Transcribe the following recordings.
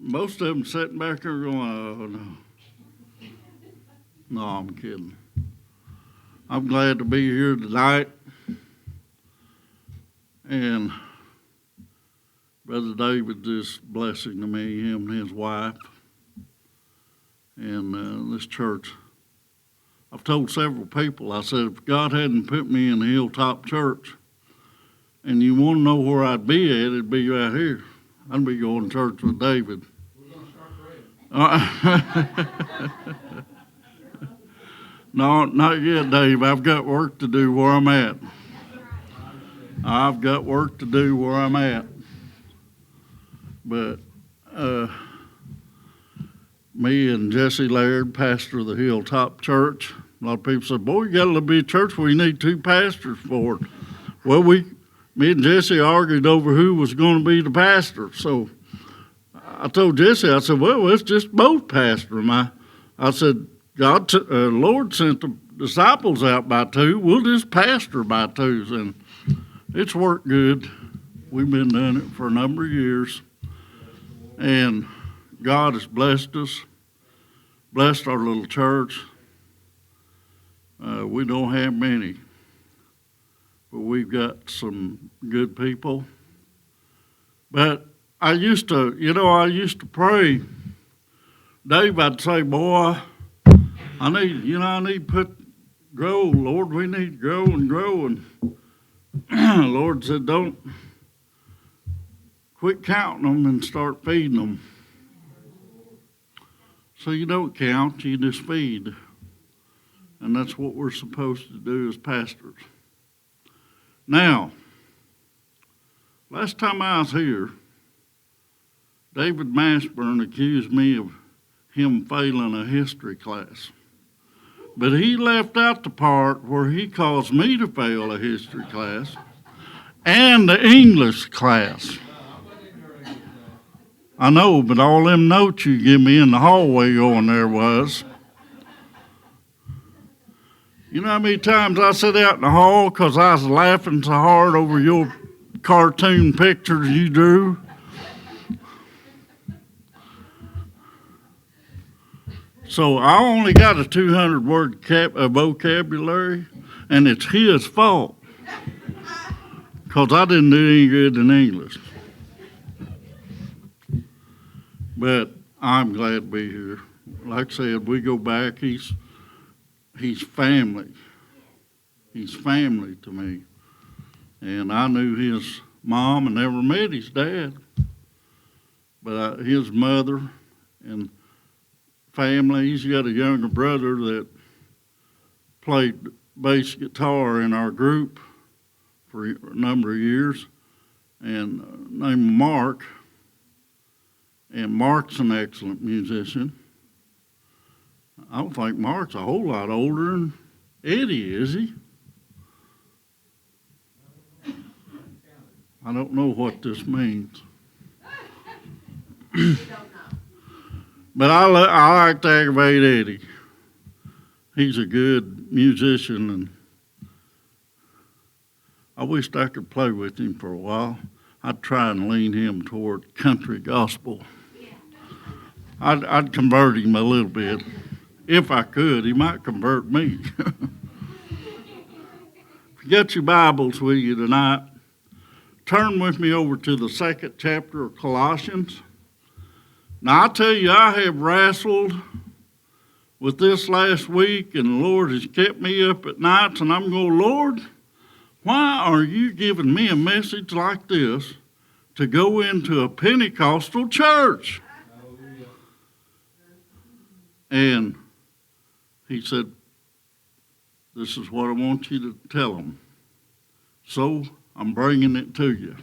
most of them sitting back there going, oh, no. No, I'm kidding. I'm glad to be here tonight. And Brother David is blessing to me, him and his wife, and this church. I've told several people, I said, if God hadn't put me in the Hilltop Church, and you want to know where I'd be at, it'd be right here. I'd be going to church with David. We're going to start praying. No, not yet, Dave. I've got work to do where I'm at. I've got work to do where I'm at. But me and Jesse Laird, pastor of the Hilltop Church, a lot of people say, boy, you got to be a church where you need two pastors for it. Well, me and Jesse argued over who was going to be the pastor. So I told Jesse, I said, well, let's just both pastor them. I said, Lord sent the disciples out by two. We'll just pastor by twos. And it's worked good. We've been doing it for a number of years. And God has blessed us, blessed our little church. We don't have many, but we've got some good people. But I used to pray. Dave, I'd say, boy, I need to grow. Lord, we need to grow and grow. And the Lord said, don't quit counting them and start feeding them. So you don't count, you just feed. And that's what we're supposed to do as pastors. Now, last time I was here, David Mashburn accused me of him failing a history class. But he left out the part where he caused me to fail a history class and the English class. I know, but all them notes you give me in the hallway going there was. You know how many times I sat out in the hall because I was laughing so hard over your cartoon pictures you drew? So I only got a 200-word vocabulary, and it's his fault because I didn't do any good in English. But I'm glad to be here. Like I said, we go back. He's family. He's family to me. And I knew his mom and never met his dad. But his mother and family, he's got a younger brother that played bass guitar in our group for a number of years, and named Mark. And Mark's an excellent musician. I don't think Mark's a whole lot older than Eddie, is he? I don't know what this means. But I like to aggravate Eddie. He's a good musician, and I wished I could play with him for a while. I'd try and lean him toward country gospel. I'd convert him a little bit. If I could, he might convert me. If you got your Bibles with you tonight, turn with me over to the 2nd chapter of Colossians. Now, I tell you, I have wrestled with this last week, and the Lord has kept me up at nights, and I'm going, Lord, why are you giving me a message like this to go into a Pentecostal church? And he said, this is what I want you to tell them. So I'm bringing it to you.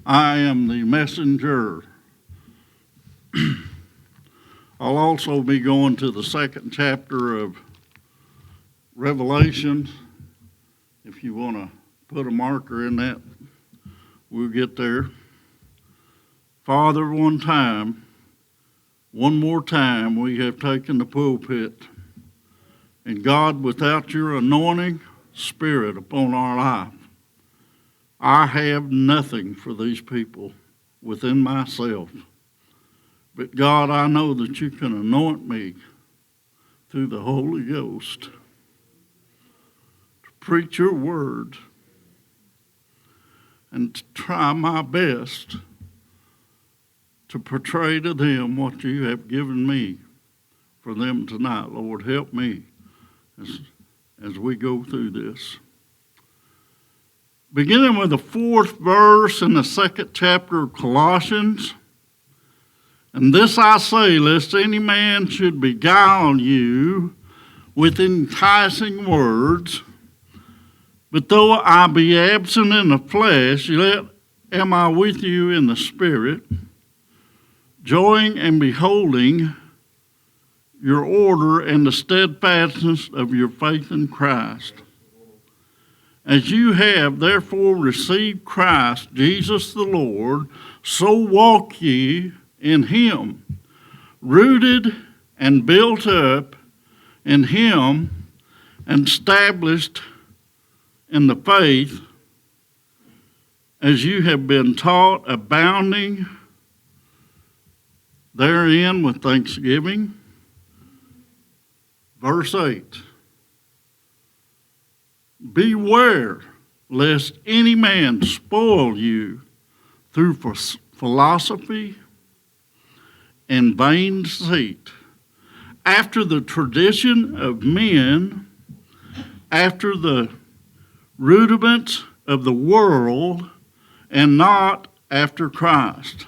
I am the messenger. I'll also be going to the 2nd chapter of Revelation. If you want to put a marker in that, we'll get there. Father, one more time, we have taken the pulpit. And God, without your anointing spirit upon our life, I have nothing for these people within myself. But God, I know that you can anoint me through the Holy Ghost to preach your word and to try my best to portray to them what you have given me for them tonight. Lord, help me as we go through this. Beginning with the 4th verse in the 2nd chapter of Colossians. And this I say, lest any man should beguile you with enticing words. But though I be absent in the flesh, yet am I with you in the spirit, joying and beholding your order and the steadfastness of your faith in Christ. As you have therefore received Christ, Jesus the Lord, so walk ye in him, rooted and built up in him, and established in the faith, as you have been taught, abounding therein with thanksgiving. Verse 8. Beware lest any man spoil you through philosophy and vain deceit, after the tradition of men, after the rudiments of the world, and not after Christ.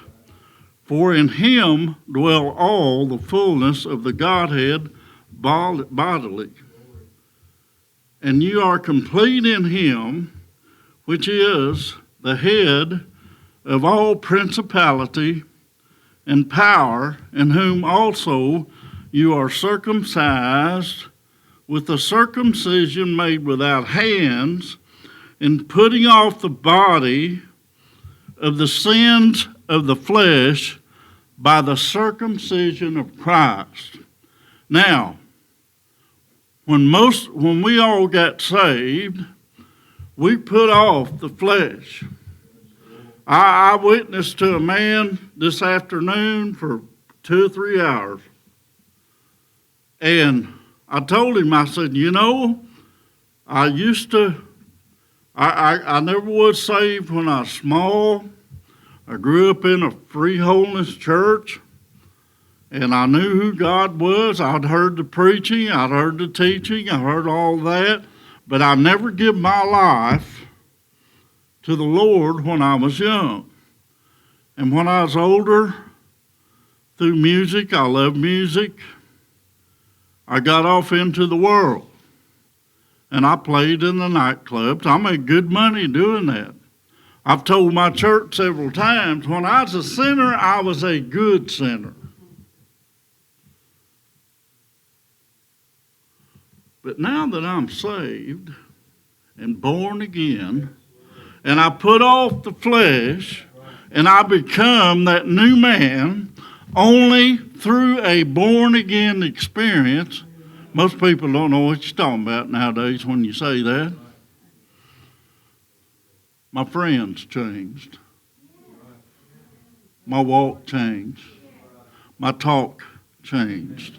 For in him dwell all the fullness of the Godhead bodily. And you are complete in him, which is the head of all principality and power, in whom also you are circumcised with the circumcision made without hands, in putting off the body of the sins of the flesh by the circumcision of Christ. Now, when we all got saved, we put off the flesh. I witnessed to a man this afternoon for 2 or 3 hours. And I told him, I said, I never was saved when I was small. I grew up in a free holiness church, and I knew who God was. I'd heard the preaching, I'd heard the teaching, I heard all that, but I never gave my life to the Lord when I was young. And when I was older, through music, I love music, I got off into the world. And I played in the nightclubs. I made good money doing that. I've told my church several times, when I was a sinner, I was a good sinner. But now that I'm saved and born again, and I put off the flesh, and I become that new man only through a born-again experience. Most people don't know what you're talking about nowadays when you say that. My friends changed. My walk changed. My talk changed.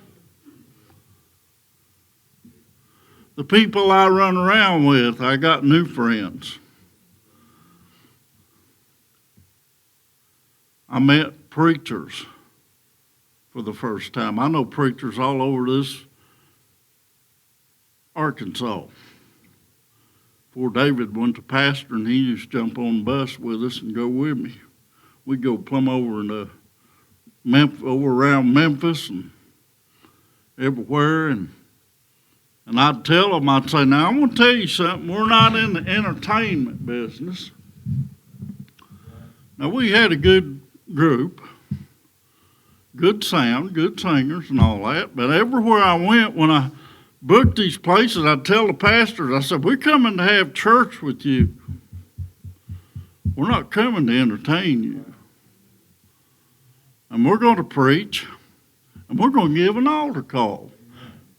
The people I run around with, I got new friends. I met preachers for the first time. I know preachers all over this Arkansas. Before David went to pastor, and he used to jump on the bus with us and go with me. We'd go plumb over into over around Memphis and everywhere, and I'd tell them, I'd say, now I'm going to tell you something. We're not in the entertainment business. Now, we had a good group, good sound, good singers and all that, but everywhere I went, when I booked these places, I'd tell the pastors, I said, we're coming to have church with you. We're not coming to entertain you. And we're going to preach, and we're going to give an altar call.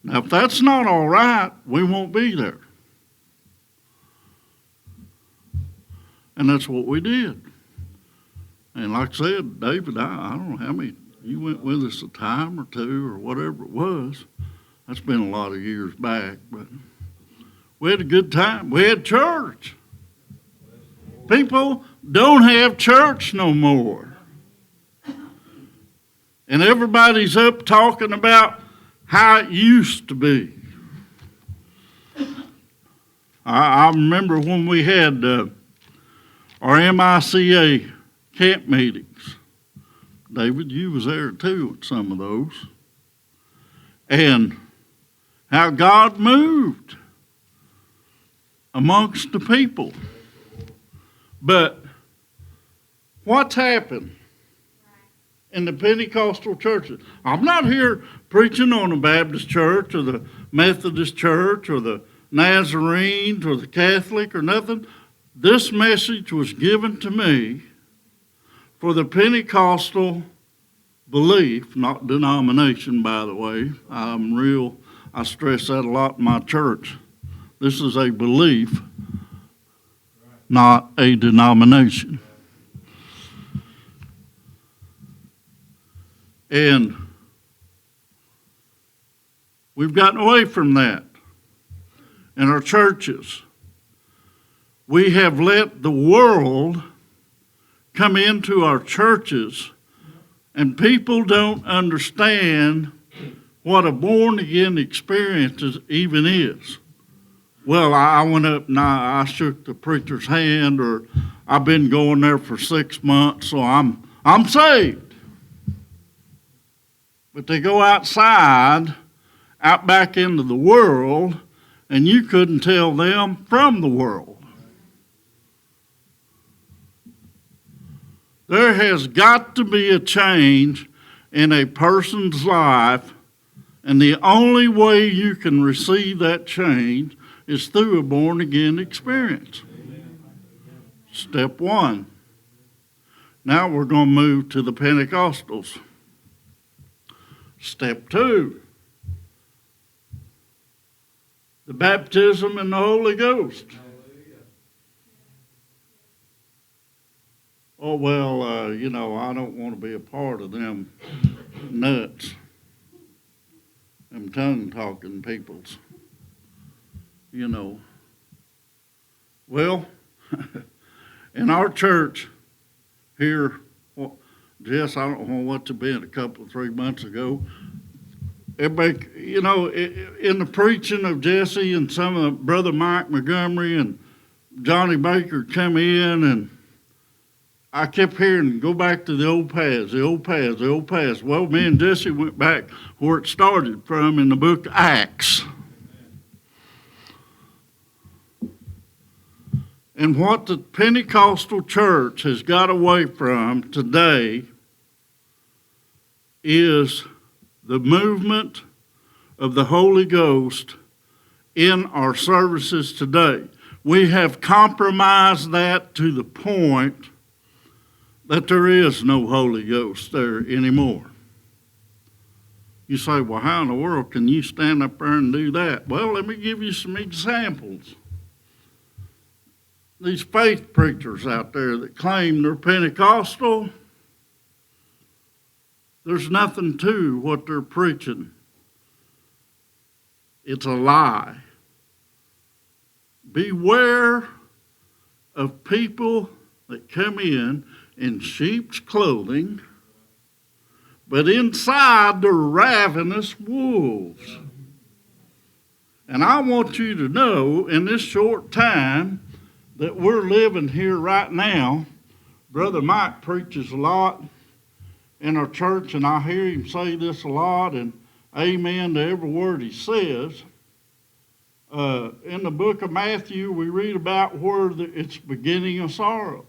Now, if that's not all right, we won't be there. And that's what we did. And like I said, David, I don't know how many You went with us a time or two or whatever it was. That's been a lot of years back, but we had a good time. We had church. People don't have church no more. And everybody's up talking about how it used to be. I remember when we had our MICA camp meetings. David, you was there too at some of those. And how God moved amongst the people. But what's happened in the Pentecostal churches? I'm not here preaching on the Baptist church or the Methodist church or the Nazarenes or the Catholic or nothing. This message was given to me for the Pentecostal belief, not denomination, by the way. I stress that a lot in my church. This is a belief, not a denomination. And we've gotten away from that in our churches. We have let the world come into our churches, and people don't understand what a born-again experience even is. Well, I went up and I shook the preacher's hand, or I've been going there for 6 months, so I'm saved. But they go outside, out back into the world, and you couldn't tell them from the world. There has got to be a change in a person's life, and the only way you can receive that change is through a born-again experience. Step one. Now we're going to move to the Pentecostals. Step two. The baptism in the Holy Ghost. Oh, well, I don't want to be a part of them nuts, them tongue-talking peoples, Well, in our church here, Jess, I don't know what's been a couple, 3 months ago, everybody, in the preaching of Jesse and some of Brother Mike Montgomery and Johnny Baker come in, and I kept hearing, go back to the old paths, the old paths, the old paths. Well, me and Jesse went back where it started from in the book of Acts. And what the Pentecostal church has got away from today is the movement of the Holy Ghost in our services today. We have compromised that to the point that there is no Holy Ghost there anymore. You say, well, how in the world can you stand up there and do that? Well, let me give you some examples. These faith preachers out there that claim they're Pentecostal, there's nothing to what they're preaching. It's a lie. Beware of people that come in sheep's clothing, but inside they're ravenous wolves. And I want you to know in this short time that we're living here right now, Brother Mike preaches a lot in our church, and I hear him say this a lot, and amen to every word he says. In the book of Matthew, we read about where it's beginning of sorrows.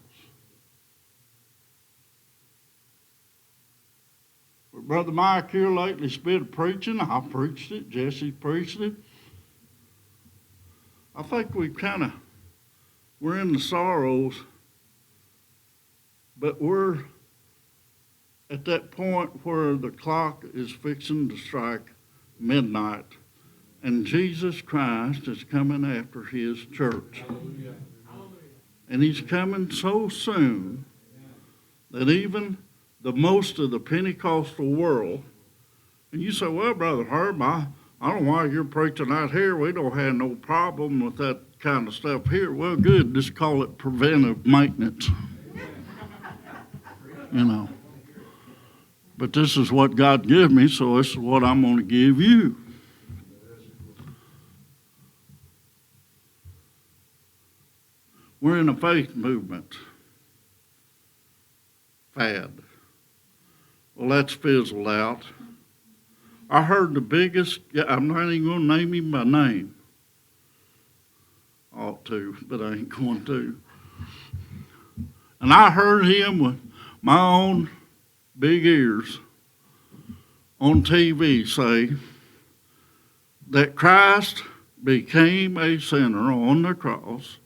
Brother Mike here lately's been preaching. I preached it. Jesse preached it. I think we're in the sorrows, but we're at that point where the clock is fixing to strike midnight, and Jesus Christ is coming after his church. And he's coming so soon that even the most of the Pentecostal world. And you say, well, Brother Herb, I don't know why you're preaching out here. We don't have no problem with that kind of stuff here. Well, good. Just call it preventive maintenance. You know. But this is what God gave me, so this is what I'm going to give you. We're in a faith movement. Fad. Well, that's fizzled out. I heard the biggest, I'm not even going to name him by name. Ought to, but I ain't going to. And I heard him with my own big ears on TV say that Christ became a sinner on the cross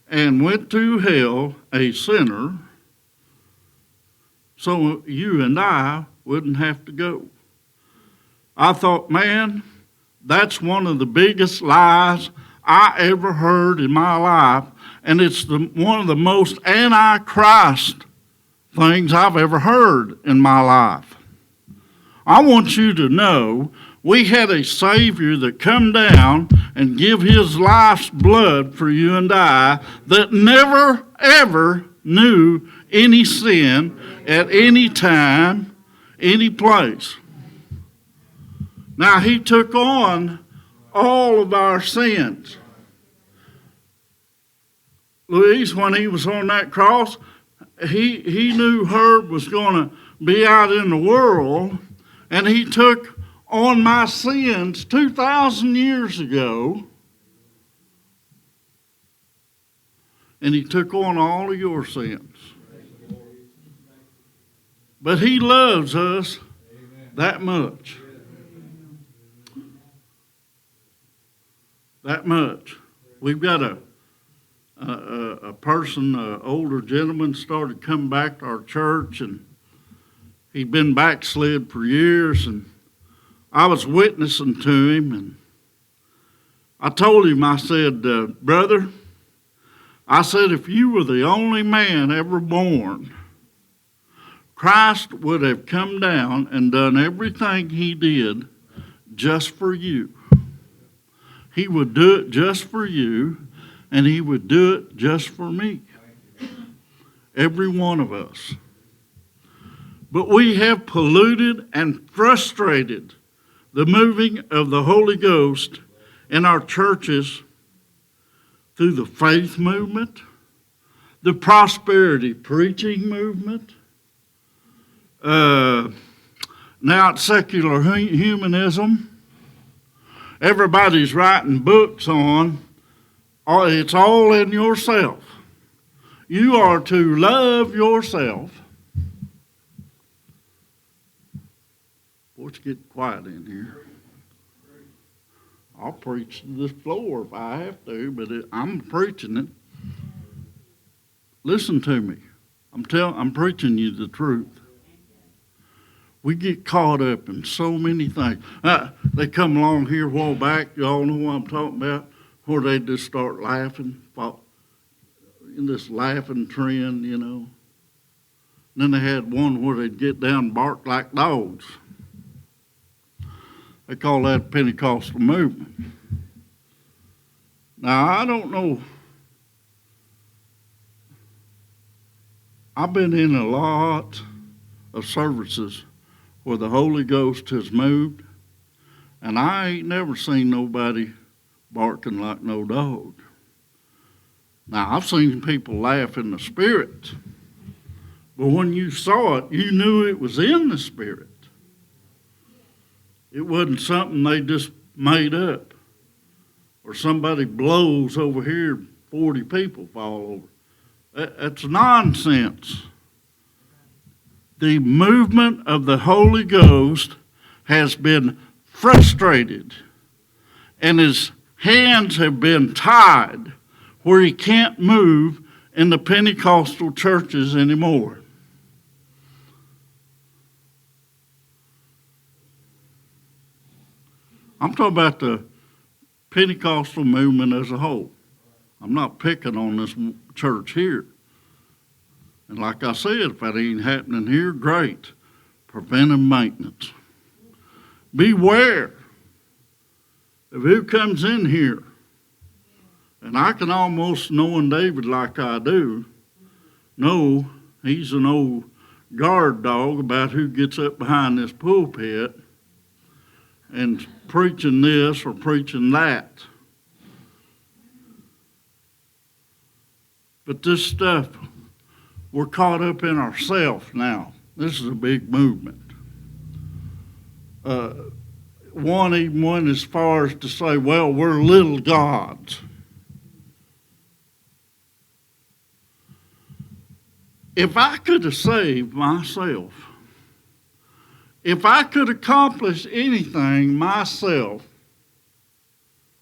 and went to hell a sinner so you and I wouldn't have to go. I thought, man, that's one of the biggest lies I ever heard in my life, and it's one of the most anti-Christ things I've ever heard in my life. I want you to know we had a Savior that come down and give his life's blood for you and I that never, ever knew any sin at any time, any place. Now, he took on all of our sins. Louise, when he was on that cross, he knew Herb was going to be out in the world, and he took on my sins 2,000 years ago, and he took on all of your sins. But he loves us that much. That much. We've got a person, an older gentleman, started coming back to our church, and he'd been backslid for years, and I was witnessing to him, and I told him, I said, brother, I said, if you were the only man ever born, Christ would have come down and done everything he did just for you. He would do it just for you, and he would do it just for me. Every one of us. But we have polluted and frustrated the moving of the Holy Ghost in our churches through the faith movement, the prosperity preaching movement, now it's secular humanism. Everybody's writing books on, it's all in yourself. You are to love yourself. Boy, it's getting quiet in here. I'll preach to this floor if I have to, but I'm preaching it. Listen to me. I'm preaching you the truth. We get caught up in so many things. They come along here a while back, y'all know what I'm talking about, where they just start laughing, in this laughing trend, you know. And then they had one where they'd get down and bark like dogs. They call that Pentecostal movement. Now, I don't know. I've been in a lot of services where the Holy Ghost has moved, and I ain't never seen nobody barking like no dog. Now, I've seen people laugh in the Spirit, but when you saw it, you knew it was in the Spirit. It wasn't something they just made up, or somebody blows over here, 40 people fall over. That's nonsense. The movement of the Holy Ghost has been frustrated, and his hands have been tied where he can't move in the Pentecostal churches anymore. I'm talking about the Pentecostal movement as a whole. I'm not picking on this church here. And like I said, if that ain't happening here, great. Preventive maintenance. Beware of who comes in here. And I can almost, knowing David like I do, know he's an old guard dog about who gets up behind this pulpit and preaching this or preaching that. But this stuff, we're caught up in ourselves now. This is a big movement. One even went as far as to say, well, we're little gods. If I could have saved myself, if I could accomplish anything myself,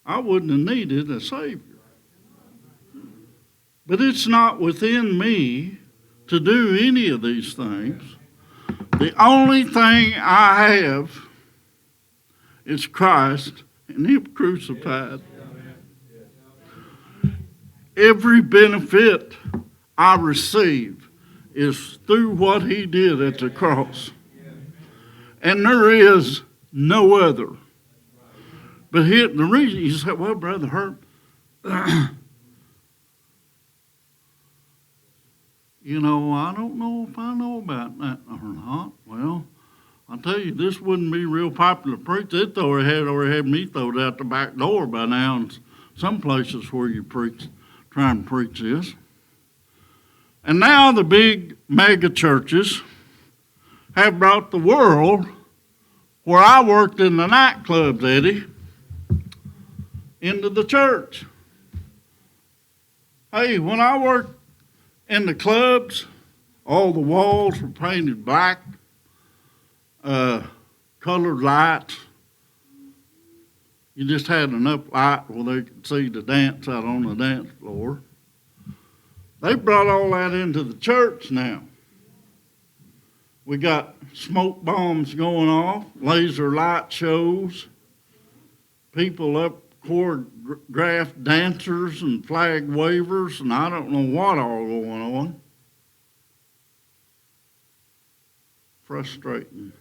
I wouldn't have needed a Savior. But it's not within me to do any of these things. The only thing I have is Christ and Him crucified. Every benefit I receive is through what He did at the cross. And there is no other. But here, the reason you say, well, Brother Herb, you know, I don't know if I know about that or not. Well, I'll tell you, this wouldn't be real popular preach. It already had me thrown out the back door by now in some places where you try and preach this. And now the big mega churches have brought the world where I worked in the nightclubs, Eddie, into the church. Hey, when I worked in the clubs, all the walls were painted black, colored lights. You just had enough light where they could see the dance out on the dance floor. They brought all that into the church now. We got smoke bombs going off, laser light shows, people up choreographed dancers and flag wavers, and I don't know what all going on. Frustrating,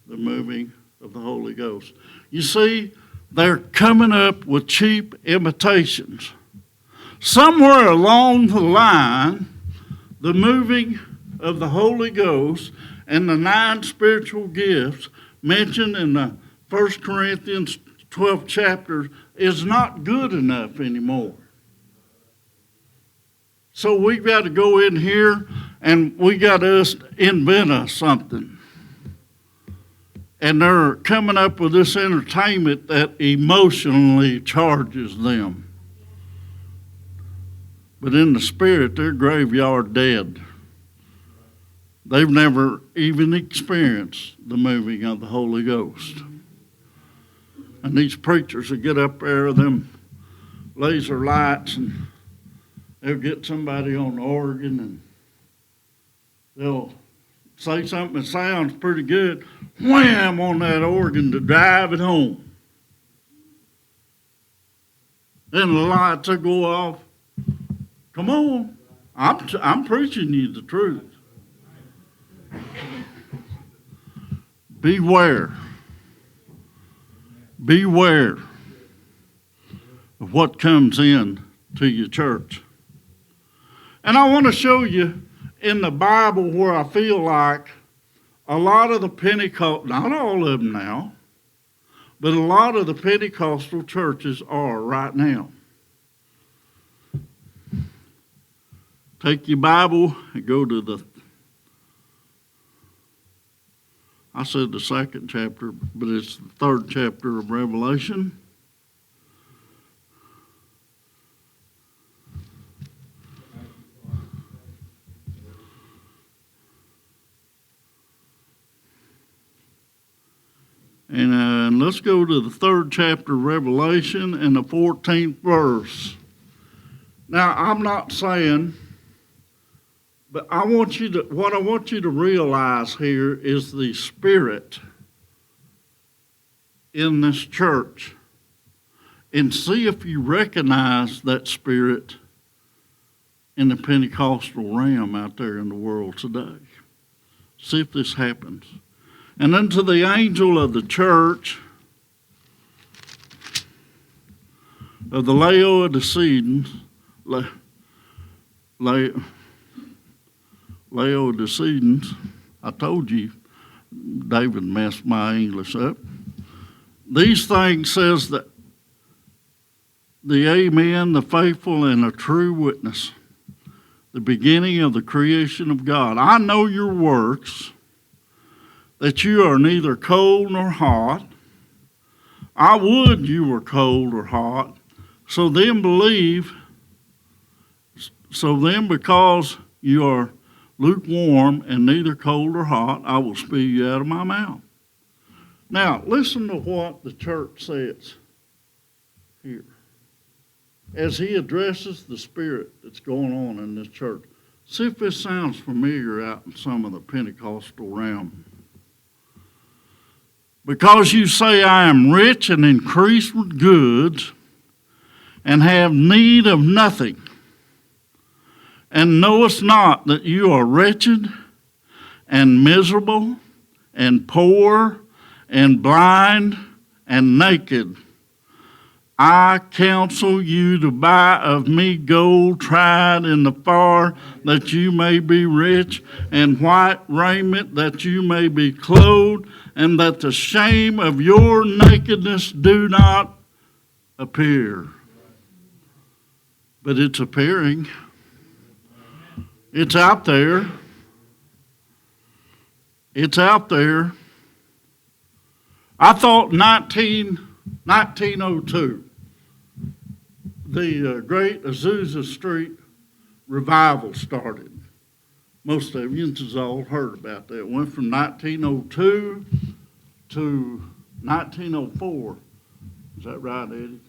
the moving of the Holy Ghost. You see, they're coming up with cheap imitations. Somewhere along the line, the moving of the Holy Ghost and the 9 spiritual gifts mentioned in the 1 Corinthians 12th chapter is not good enough anymore. So we've got to go in here and we got to invent something. And they're coming up with this entertainment that emotionally charges them. But in the spirit, they're graveyard dead. They've never even experienced the moving of the Holy Ghost. And these preachers will get up there with them laser lights and they'll get somebody on the organ and they'll say something that sounds pretty good, wham on that organ to drive it home. Then the lights will go off. Come on, I'm preaching you the truth. Beware. Beware of what comes in to your church. And I want to show you in the Bible where I feel like a lot of the Pentecostal, not all of them now, but a lot of the Pentecostal churches are right now. Take your Bible and go to I said the 2nd chapter, but it's the 3rd chapter of Revelation. And let's go to the 3rd chapter of Revelation and the 14th verse. Now, I'm not saying, but what I want you to realize here is the spirit in this church. And see if you recognize that spirit in the Pentecostal realm out there in the world today. See if this happens. And unto the angel of the church of the Laodiceans, Laodiceans, I told you, David messed my English up. These things says that the Amen, the faithful and a true witness, the beginning of the creation of God. I know your works, that you are neither cold nor hot. I would you were cold or hot. So then because you are lukewarm and neither cold or hot, I will spew you out of my mouth. Now, listen to what the church says here as he addresses the spirit that's going on in this church. See if this sounds familiar out in some of the Pentecostal realm. Because you say, I am rich and increased with goods and have need of nothing, and knowest not that you are wretched and miserable and poor and blind and naked. I counsel you to buy of me gold tried in the fire, that you may be rich, and white raiment, that you may be clothed, and that the shame of your nakedness do not appear. But it's appearing. It's out there. It's out there. I thought 1902, the great Azusa Street revival started. Most of you has all heard about that. It went from 1902 to 1904. Is that right, Eddie?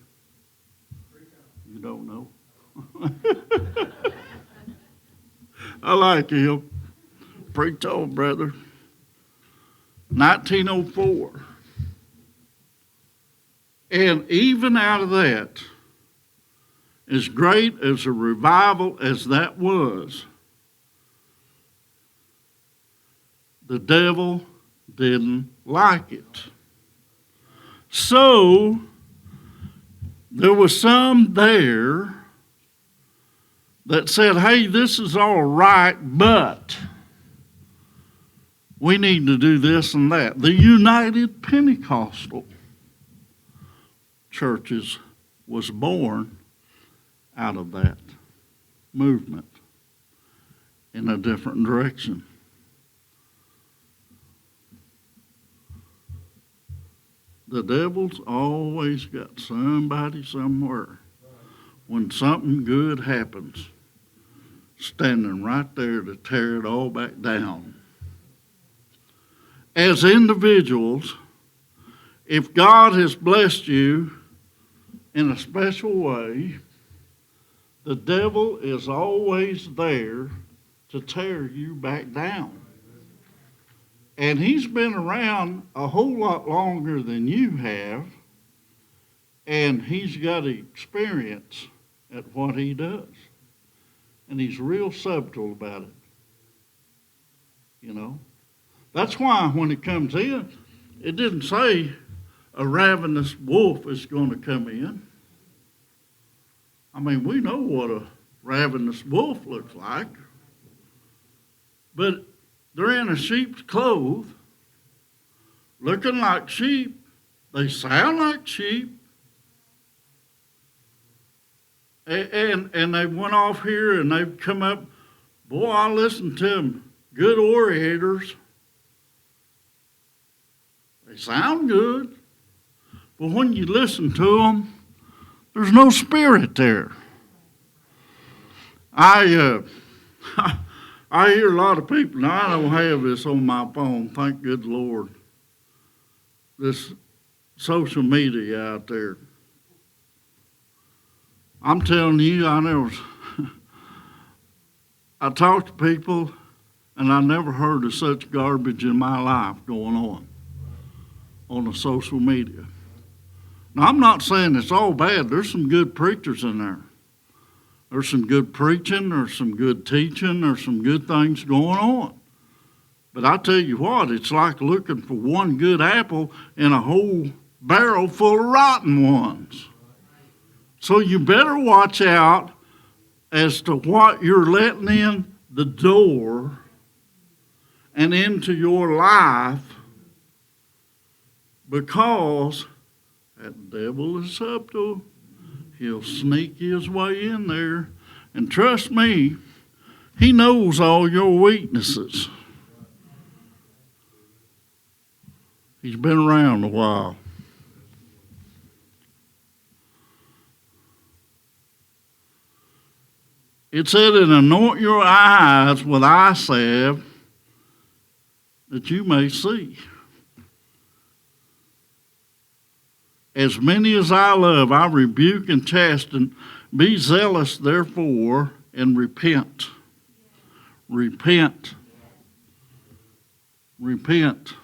You don't know? I like him. Preach on, brother. 1904. And even out of that, as great as a revival as that was, the devil didn't like it. So, there was some there that said, hey, this is all right, but we need to do this and that. The United Pentecostal Churches was born out of that movement in a different direction. The devil's always got somebody somewhere when something good happens, standing right there to tear it all back down. As individuals, if God has blessed you in a special way, the devil is always there to tear you back down. And he's been around a whole lot longer than you have, and he's got experience at what he does. And he's real subtle about it. You know? That's why when it comes in, it didn't say a ravenous wolf is going to come in. I mean, we know what a ravenous wolf looks like. But they're in a sheep's clothes, looking like sheep. They sound like sheep. And they went off here and they've come up. Boy, I listened to them. Good orators. They sound good. But when you listen to them, there's no spirit there. I hear a lot of people. Now, I don't have this on my phone, thank good Lord. This social media out there. I'm telling you, I talk to people, and I never heard of such garbage in my life going on the social media. Now, I'm not saying it's all bad. There's some good preachers in there. There's some good preaching, there's some good teaching, there's some good things going on. But I tell you what, it's like looking for one good apple in a whole barrel full of rotten ones. So you better watch out as to what you're letting in the door and into your life, because that devil is subtle. He'll sneak his way in there. And trust me, he knows all your weaknesses. He's been around a while. It said, and anoint your eyes with eye salve, that you may see. As many as I love, I rebuke and chasten. Be zealous, therefore, and repent. Repent. Repent.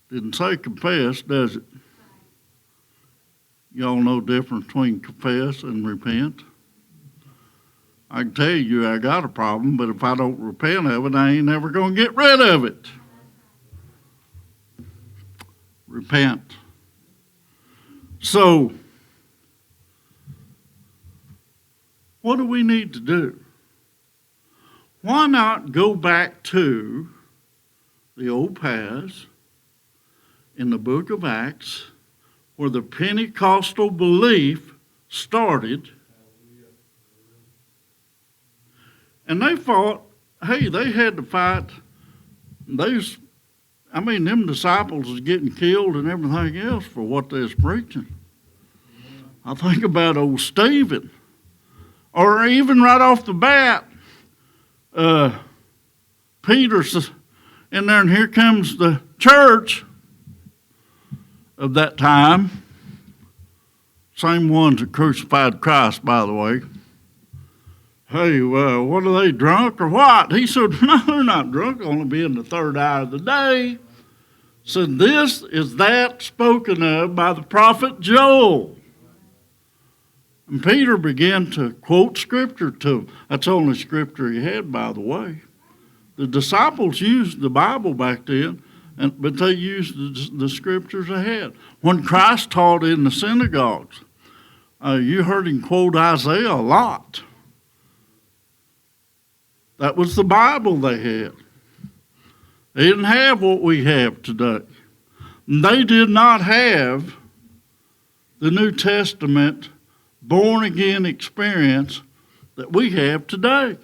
Didn't say confess, does it? Y'all know the difference between confess and repent? I can tell you I got a problem, but if I don't repent of it, I ain't never going to get rid of it. Repent. So, what do we need to do? Why not go back to the old paths in the book of Acts, where the Pentecostal belief started? And they fought, hey, they had to fight. Them disciples was getting killed and everything else for what they was preaching. I think about old Stephen. Or even right off the bat, Peter's in there, and here comes the church of that time. Same ones that crucified Christ, by the way. Hey, what are they, drunk or what? He said, no, they're not drunk, only being the third hour of the day. Said, this is that spoken of by the prophet Joel. And Peter began to quote scripture to him. That's the only scripture he had, by the way. The disciples used the Bible back then, but they used the scriptures they had. When Christ taught in the synagogues, you heard him quote Isaiah a lot. That was the Bible they had. They didn't have what we have today. They did not have the New Testament born-again experience that we have today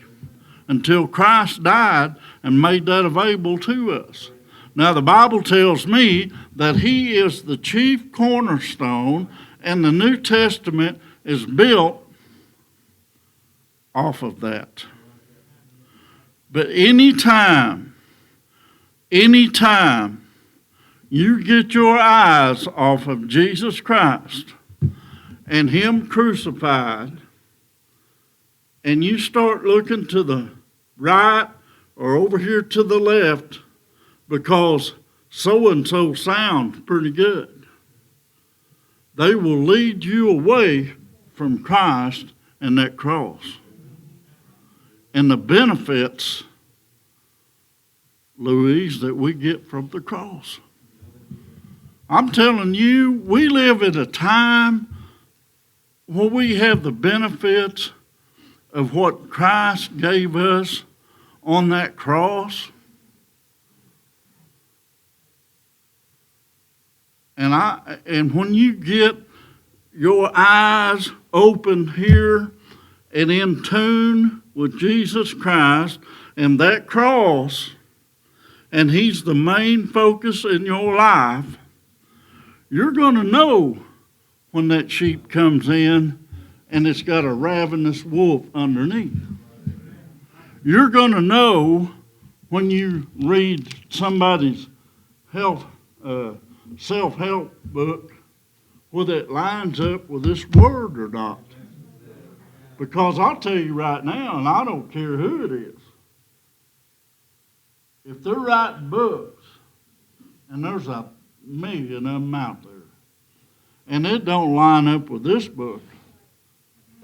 until Christ died and made that available to us. Now, the Bible tells me that he is the chief cornerstone, and the New Testament is built off of that. But anytime you get your eyes off of Jesus Christ and him crucified, and you start looking to the right or over here to the left because so-and-so sounds pretty good, they will lead you away from Christ and that cross. And the benefits, Louise, that we get from the cross. I'm telling you, we live at a time where we have the benefits of what Christ gave us on that cross. And when you get your eyes open here and in tune with Jesus Christ and that cross, and he's the main focus in your life, you're going to know when that sheep comes in and it's got a ravenous wolf underneath. You're going to know when you read somebody's self-help book whether it lines up with this word or not. Because I'll tell you right now, and I don't care who it is, if they're writing books, and there's a million of them out there, and it don't line up with this book,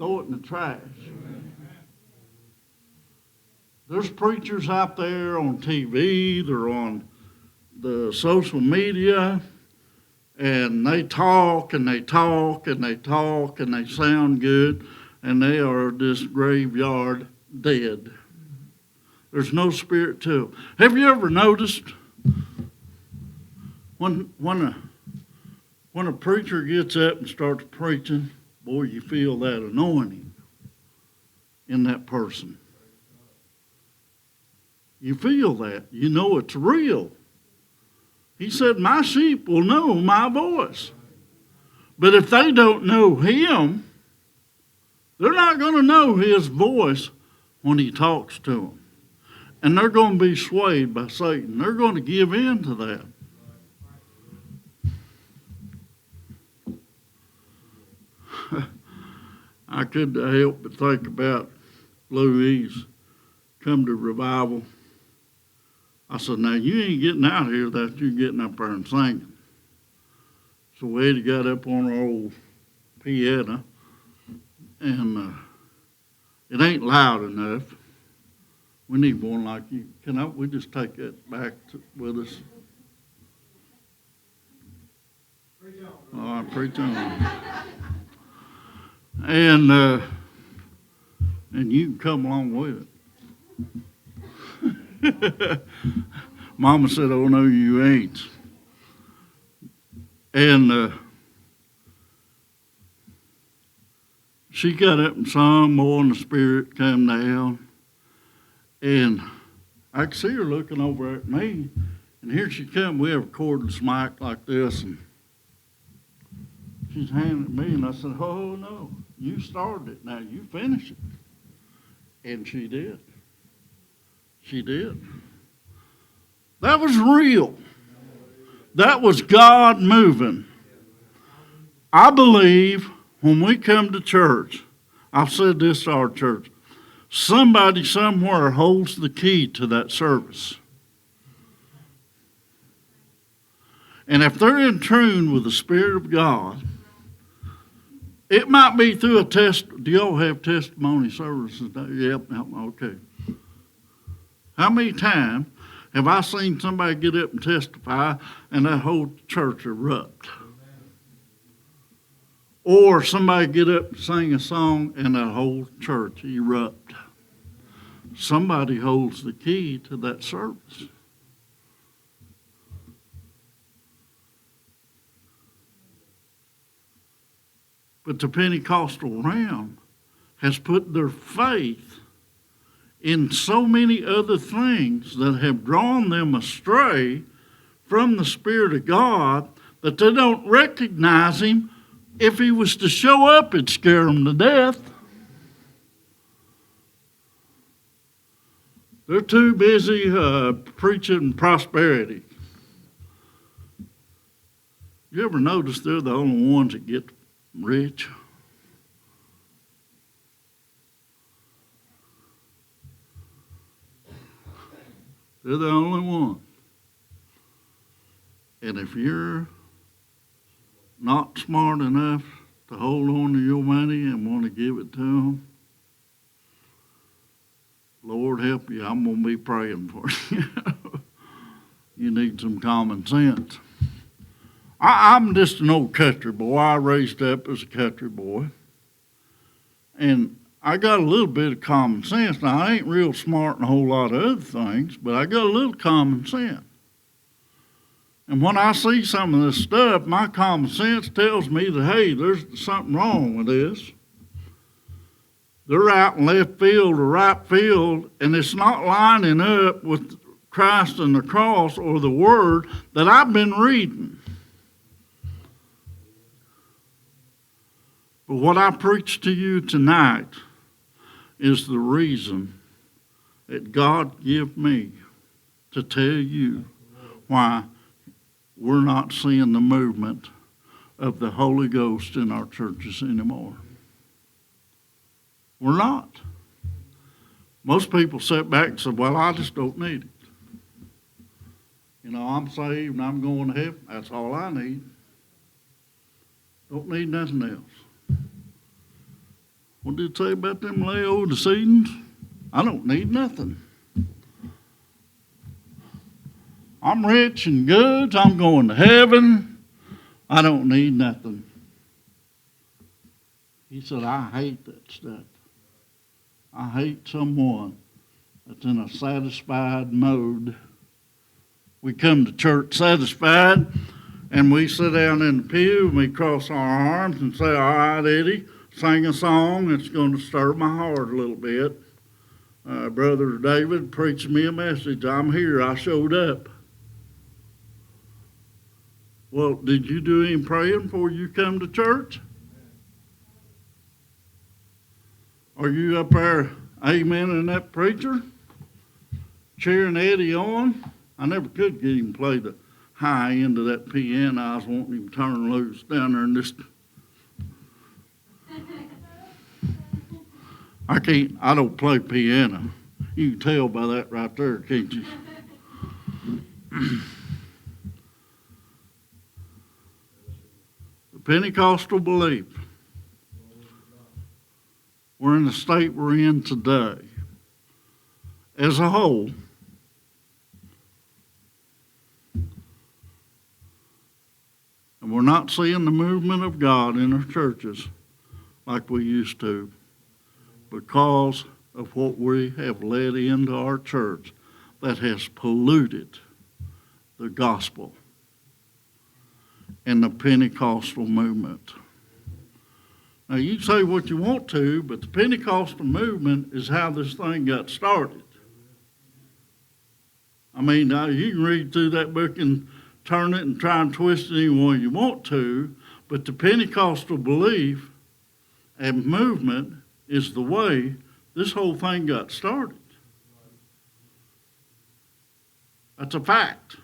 throw it in the trash. There's preachers out there on TV, they're on the social media, and they talk and they talk and they talk and they sound good, and they are just graveyard dead. There's no spirit to them. Have you ever noticed when a preacher gets up and starts preaching, boy, you feel that anointing in that person. You feel that. You know it's real. He said, my sheep will know my voice. But if they don't know him, they're not going to know his voice when he talks to them. And they're going to be swayed by Satan. They're going to give in to that. I couldn't help but think about Louise come to revival. I said, now you ain't getting out here without you getting up there and singing. So Eddie got up on our old piano, and it ain't loud enough. We need one like you. We just take that back with us? All right, preach on. And you can come along with it. Mama said, oh, no, you ain't. And she got up and sung more, and the Spirit came down. And I could see her looking over at me. And here she come. We have a cordless mic like this. And she's handing it to me. And I said, oh, no, you started it. Now you finish it. And she did. She did. That was real. That was God moving. I believe when we come to church, I've said this to our church, somebody somewhere holds the key to that service. And if they're in tune with the Spirit of God, it might be through a test. Do y'all have testimony services? Yep, okay. How many times have I seen somebody get up and testify and that whole church erupt? Or somebody get up and sing a song and that whole church erupt? Somebody holds the key to that service. But the Pentecostal realm has put their faith in so many other things that have drawn them astray from the Spirit of God that they don't recognize him. If he was to show up, it'd scare them to death. They're too busy preaching prosperity. You ever notice they're the only ones that get rich? They're the only one. And if you're not smart enough to hold on to your money and want to give it to them, Lord help you, I'm going to be praying for you. You need some common sense. I'm just an old country boy. I raised up as a country boy. And I got a little bit of common sense. Now, I ain't real smart in a whole lot of other things, but I got a little common sense. And when I see some of this stuff, my common sense tells me that, hey, there's something wrong with this. They're out in left field or right field, and it's not lining up with Christ and the cross or the Word that I've been reading. But what I preach to you tonight is the reason that God gave me to tell you why we're not seeing the movement of the Holy Ghost in our churches anymore. We're not. Most people sit back and say, well, I just don't need it. You know, I'm saved and I'm going to heaven. That's all I need. Don't need nothing else. What did it say about them Laodiceans? I don't need nothing. I'm rich and good. I'm going to heaven. I don't need nothing. He said, I hate that stuff. I hate someone that's in a satisfied mode. We come to church satisfied, and we sit down in the pew, and we cross our arms and say, all right, Eddie, sing a song that's going to stir my heart a little bit. Brother David preached me a message. I'm here. I showed up. Well, did you do any praying before you come to church? Are you up there amening that preacher? Cheering Eddie on? I never could get him to play the high end of that piano. I was wanting him to turn loose down there and just... I don't play piano. You can tell by that right there, can't you? The Pentecostal belief. We're in the state we're in today. As a whole, and we're not seeing the movement of God in our churches like we used to because of what we have let into our church that has polluted the gospel and the Pentecostal movement. Now, you say what you want to, but the Pentecostal movement is how this thing got started. I mean, now you can read through that book and turn it and try and twist it any way you want to, but the Pentecostal belief and movement is the way this whole thing got started. That's a fact.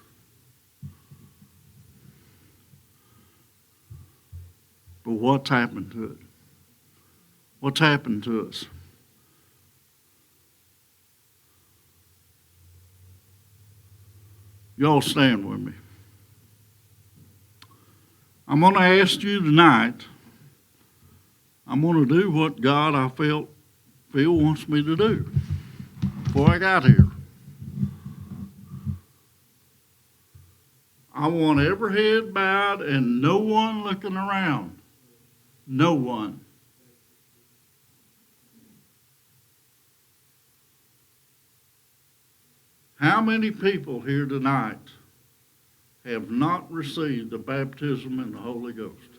But what's happened to it? What's happened to us? Y'all stand with me. I'm going to ask you tonight, I'm going to do what God I feel wants me to do before I got here. I want every head bowed and no one looking around. No one. How many people here tonight have not received the baptism in the Holy Ghost?